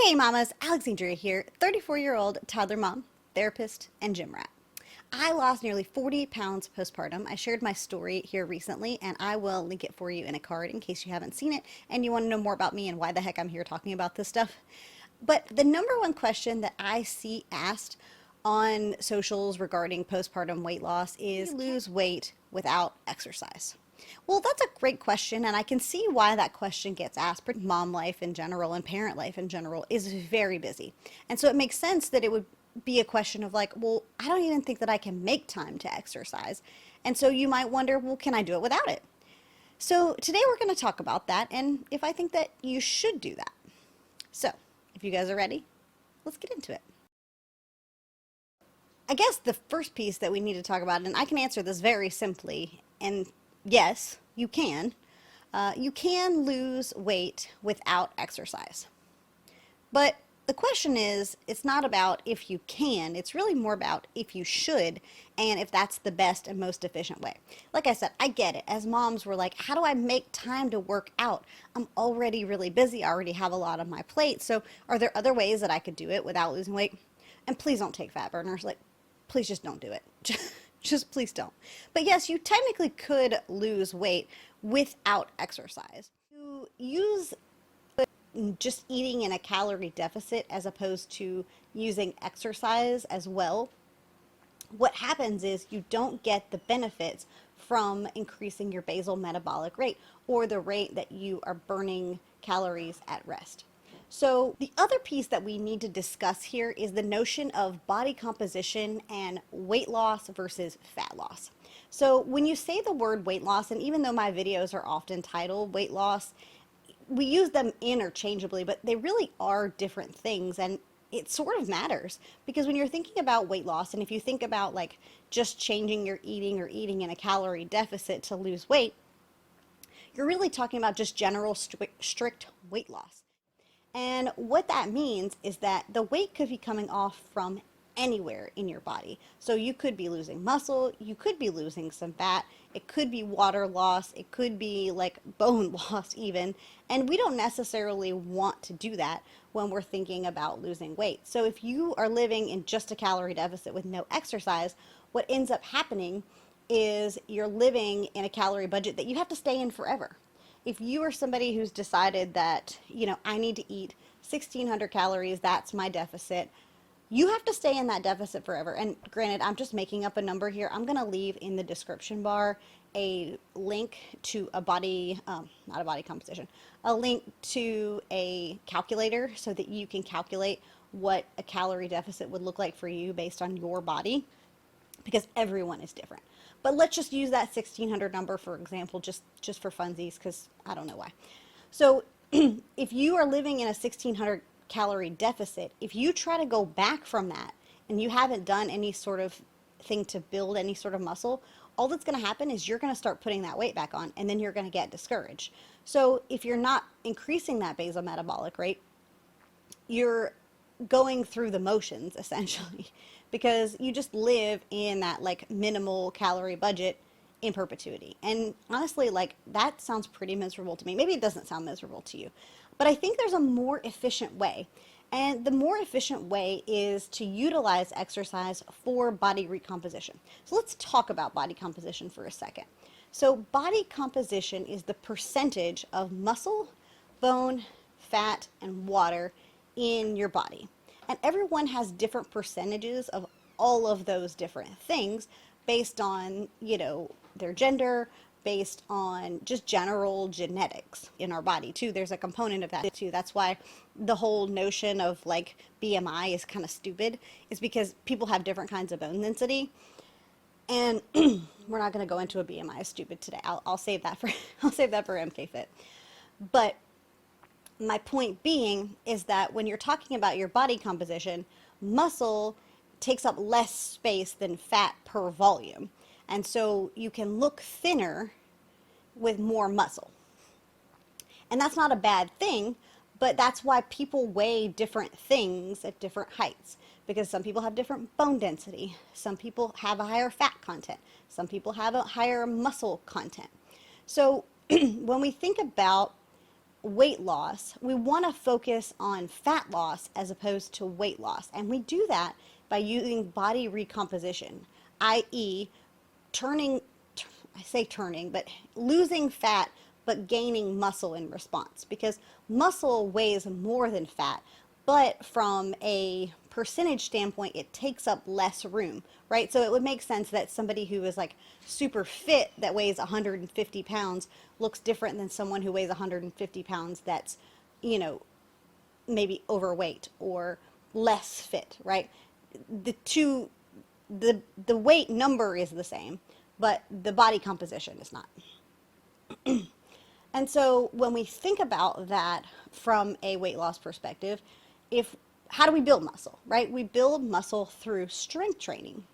Hey mamas, Alexandria here, 34-year-old toddler mom, therapist, and gym rat. I lost nearly 40 pounds postpartum. I shared my story here recently, and I will link it for you in a card in case you haven't seen it and you want to know more about me and why the heck I'm here talking about this stuff. But the number one question that I see asked on socials regarding postpartum weight loss is, can you lose weight without exercise? Well, that's a great question, and I can see why that question gets asked. Mom life in general and parent life in general is very busy. And so it makes sense that it would be a question of like, well, I don't even think that I can make time to exercise. And so you might wonder, well, can I do it without it? So today we're going to talk about that and if I think that you should do that. So if you guys are ready, let's get into it. I guess the first piece that we need to talk about, and I can answer this very simply, and yes, you can. You can lose weight without exercise. But the question is, it's not about if you can, it's really more about if you should and if that's the best and most efficient way. Like I said, I get it. As moms, we're like, how do I make time to work out? I'm already really busy. I already have a lot on my plate. So are there other ways that I could do it without losing weight? And please don't take fat burners. Like, please just don't do it. Just please don't. But yes, you technically could lose weight without exercise. You use just eating in a calorie deficit as opposed to using exercise as well. What happens is you don't get the benefits from increasing your basal metabolic rate or the rate that you are burning calories at rest. So the other piece that we need to discuss here is the notion of body composition and weight loss versus fat loss. So when you say the word weight loss, and even though my videos are often titled weight loss, we use them interchangeably, but they really are different things, and it sort of matters because when you're thinking about weight loss, and if you think about like just changing your eating or eating in a calorie deficit to lose weight, you're really talking about just general strict weight loss. And what that means is that the weight could be coming off from anywhere in your body. So you could be losing muscle, you could be losing some fat, it could be water loss, it could be like bone loss even. And we don't necessarily want to do that when we're thinking about losing weight. So if you are living in just a calorie deficit with no exercise, what ends up happening is you're living in a calorie budget that you have to stay in forever. If you are somebody who's decided that, I need to eat 1,600 calories, that's my deficit, you have to stay in that deficit forever. And granted, I'm just making up a number here. I'm going to leave in the description bar a link to a body, not a body composition, a link to a calculator so that you can calculate what a calorie deficit would look like for you based on your body, because everyone is different. But let's just use that 1,600 number, for example, just for funsies, because I don't know why. So if you are living in a 1,600 calorie deficit, if you try to go back from that and you haven't done any sort of thing to build any sort of muscle, all that's going to happen is you're going to start putting that weight back on, and then you're going to get discouraged. So if you're not increasing that basal metabolic rate, you're going through the motions essentially, because you just live in that like minimal calorie budget in perpetuity. And honestly, like that sounds pretty miserable to me. Maybe it doesn't sound miserable to you, but I think there's a more efficient way. And the more efficient way is to utilize exercise for body recomposition. So let's talk about body composition for a second. So body composition is the percentage of muscle, bone, fat, and water in your body. And everyone has different percentages of all of those different things based on, their gender, based on just general genetics in our body too. There's a component of that too. That's why the whole notion of like BMI is kind of stupid, is because people have different kinds of bone density. And we're not going to go into a BMI is stupid today. I'll save that for I'll save that for MK Fit. But my point being is that when you're talking about your body composition, muscle takes up less space than fat per volume. And so you can look thinner with more muscle. And that's not a bad thing, but that's why people weigh different things at different heights. Because some people have different bone density. Some people have a higher fat content. Some people have a higher muscle content. So when we think about weight loss, we want to focus on fat loss as opposed to weight loss. And we do that by using body recomposition, i.e., turning, I say turning, but losing fat but gaining muscle in response, because muscle weighs more than fat, but from a percentage standpoint, it takes up less room, right? So it would make sense that somebody who is like super fit that weighs 150 pounds looks different than someone who weighs 150 pounds that's, you know, maybe overweight or less fit, right? The two, the weight number is the same, but the body composition is not. And so when we think about that from a weight loss perspective, if how do we build muscle, right? We build muscle through strength training.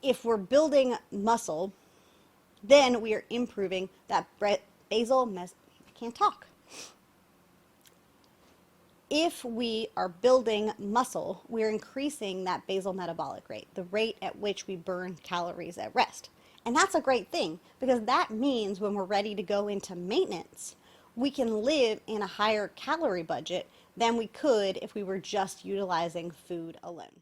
If we're building muscle, then we are improving that basal I can't talk. If we are building muscle, we're increasing that basal metabolic rate, the rate at which we burn calories at rest. And that's a great thing, because that means when we're ready to go into maintenance, we can live in a higher calorie budget than we could if we were just utilizing food alone.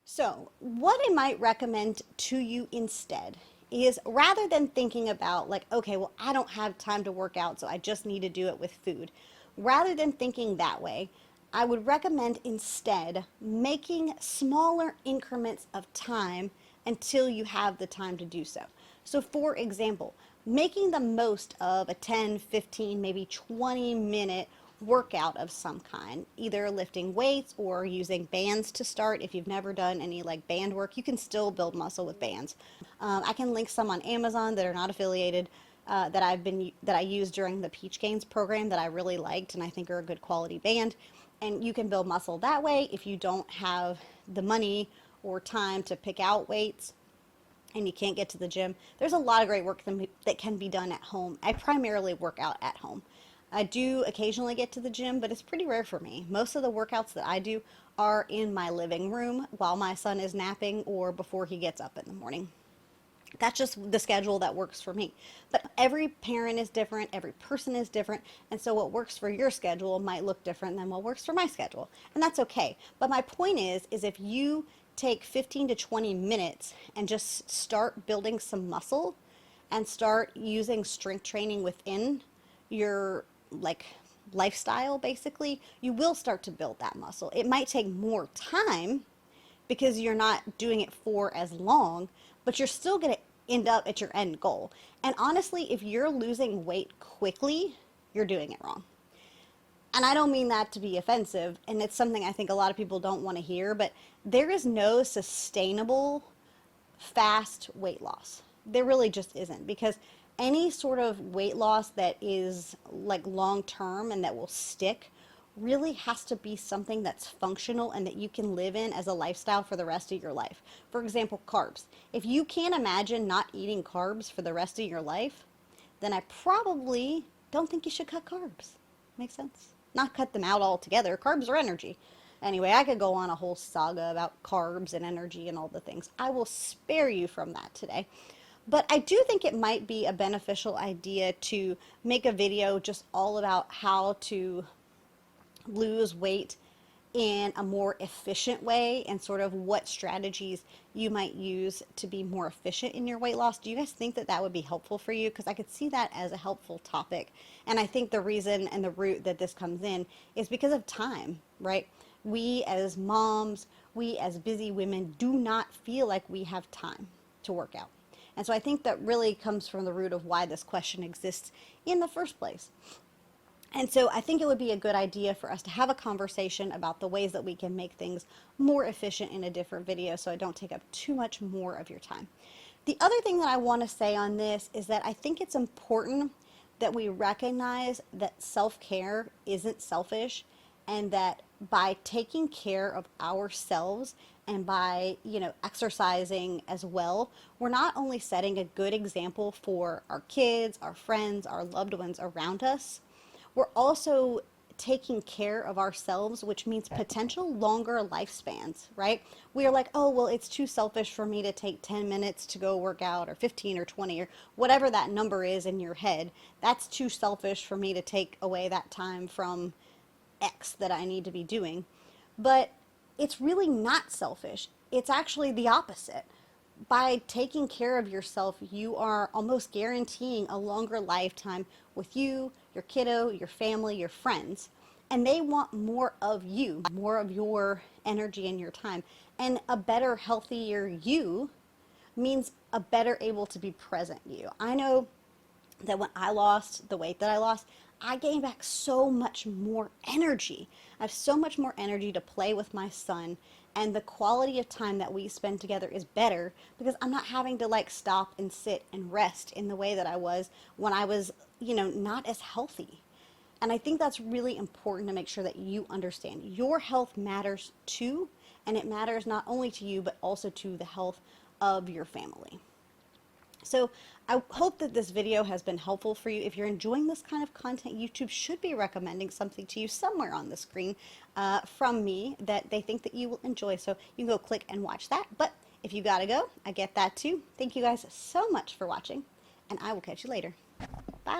So, what I might recommend to you instead is, rather than thinking about like, okay, well, I don't have time to work out, so I just need to do it with food. Rather than thinking that way, I would recommend instead making smaller increments of time until you have the time to do so. So for example, making the most of a 10, 15, maybe 20-minute workout of some kind, either lifting weights or using bands to start. If you've never done any like band work, you can still build muscle with bands. I can link some on Amazon that are not affiliated, that I used during the Peach Gains program that I really liked and I think are a good quality band. And you can build muscle that way if you don't have the money or time to pick out weights and you can't get to the gym. There's a lot of great work that can be done at home. I primarily work out at home. I do occasionally get to the gym, but it's pretty rare for me. Most of the workouts that I do are in my living room while my son is napping or before he gets up in the morning. That's just the schedule that works for me. But every parent is different, every person is different, and so what works for your schedule might look different than what works for my schedule. And that's okay. But my point is if you take 15 to 20 minutes and just start building some muscle and start using strength training within your like lifestyle, basically, you will start to build that muscle. It might take more time because you're not doing it for as long, but you're still going to end up at your end goal. And honestly, if you're losing weight quickly, you're doing it wrong. And I don't mean that to be offensive, and it's something I think a lot of people don't want to hear, but there is no sustainable fast weight loss. There really just isn't, because any sort of weight loss that is like long term and that will stick really has to be something that's functional and that you can live in as a lifestyle for the rest of your life. For example, carbs. If you can't imagine not eating carbs for the rest of your life, then I probably don't think you should cut carbs. Makes sense? Not cut them out altogether. Carbs are energy. Anyway, I could go on a whole saga about carbs and energy and all the things. I will spare you from that today. But I do think it might be a beneficial idea to make a video just all about how to lose weight in a more efficient way and sort of what strategies you might use to be more efficient in your weight loss. Do you guys think that that would be helpful for you? Because I could see that as a helpful topic. And I think the reason and the root that this comes in is because of time, right? We as moms, we as busy women do not feel like we have time to work out. And so I think that really comes from the root of why this question exists in the first place. And so I think it would be a good idea for us to have a conversation about the ways that we can make things more efficient in a different video, so I don't take up too much more of your time. The other thing that I want to say on this is that I think it's important that we recognize that self-care isn't selfish, and that by taking care of ourselves and by, exercising as well, we're not only setting a good example for our kids, our friends, our loved ones around us, we're also taking care of ourselves, which means potential longer lifespans, right? We are like, oh, well, it's too selfish for me to take 10 minutes to go work out, or 15 or 20 or whatever that number is in your head. That's too selfish for me to take away that time from X that I need to be doing. But it's really not selfish. It's actually the opposite. By taking care of yourself, you are almost guaranteeing a longer lifetime with you, your kiddo, your family, your friends. And they want more of you, more of your energy and your time. And a better, healthier you means a better able to be present you. I know that when I lost the weight that I lost, I gained back so much more energy. I have so much more energy to play with my son, and the quality of time that we spend together is better because I'm not having to like stop and sit and rest in the way that I was when I was, not as healthy. And I think that's really important to make sure that you understand your health matters too, and it matters not only to you but also to the health of your family. So I hope that this video has been helpful for you. If you're enjoying this kind of content, YouTube should be recommending something to you somewhere on the screen from me that they think that you will enjoy. So you can go click and watch that. But if you gotta go, I get that too. Thank you guys so much for watching, and I will catch you later.